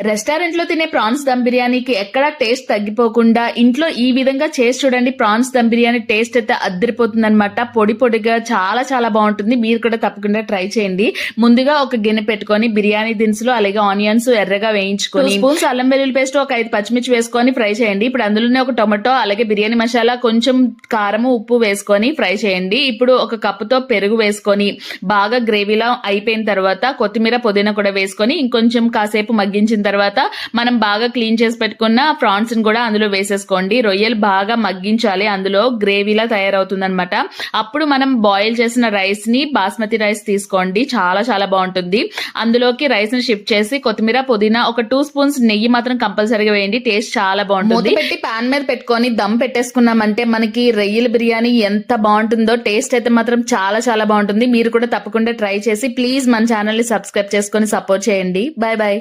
Restaurant లో తినే prawns dum బిర్యానీకి ఎక్కడా టేస్ట్ తగ్గిపోకుండా ఇంట్లో ఈ విధంగా చేసి చూడండి. ప్రాన్స్ దమ్ బిర్యానీ టేస్ట్ అయితే అద్దరిపోతుంది అనమాట. పొడి పొడిగా చాలా చాలా బాగుంటుంది. మీరు కూడా తప్పకుండా ట్రై చేయండి. ముందుగా ఒక గిన్నె పెట్టుకొని బిర్యానీ దినుసులు అలాగే ఆనియన్స్ ఎర్రగా వేయించుకొని స్పూన్స్ అల్లం వెల్లుల్లి పేస్ట్ ఒక 5 పచ్చిమిర్చి వేసుకొని ఫ్రై చేయండి. ఇప్పుడు అందులోనే ఒక టొమాటో అలాగే బిర్యానీ మసాలా కొంచెం కారము ఉప్పు వేసుకొని ఫ్రై చేయండి. ఇప్పుడు ఒక కప్పుతో పెరుగు వేసుకొని బాగా గ్రేవీలా అయిపోయిన తర్వాత కొత్తిమీర పుదీనా కూడా వేసుకొని ఇంకొంచెం కాసేపు మగ్గించిన తర్వాత మనం బాగా క్లీన్ చేసి పెట్టుకున్న ప్రాన్స్ ని కూడా అందులో వేసేసుకోండి. రొయ్యలు బాగా మగ్గించాలి, అందులో గ్రేవీలా తయారవుతుంది అనమాట. అప్పుడు మనం బాయిల్ చేసిన రైస్ ని బాస్మతి రైస్ తీసుకోండి, చాలా చాలా బాగుంటుంది. అందులోకి రైస్ ని షిఫ్ట్ చేసి కొత్తిమీర పుదీనా ఒక 2 స్పూన్స్ నెయ్యి మాత్రం కంపల్సరీగా వేయండి. టేస్ట్ చాలా బాగుంటుంది. పెట్టి పాన్ మీద పెట్టుకొని దమ్ పెట్టేసుకున్నామంటే మనకి రొయ్యల బిర్యానీ ఎంత బాగుంటుందో. టేస్ట్ అయితే మాత్రం చాలా చాలా బాగుంటుంది. మీరు కూడా తప్పకుండా ట్రై చేసి ప్లీజ్ మన ఛానల్ ని సబ్స్క్రైబ్ చేసుకొని సపోర్ట్ చేయండి. Bye bye.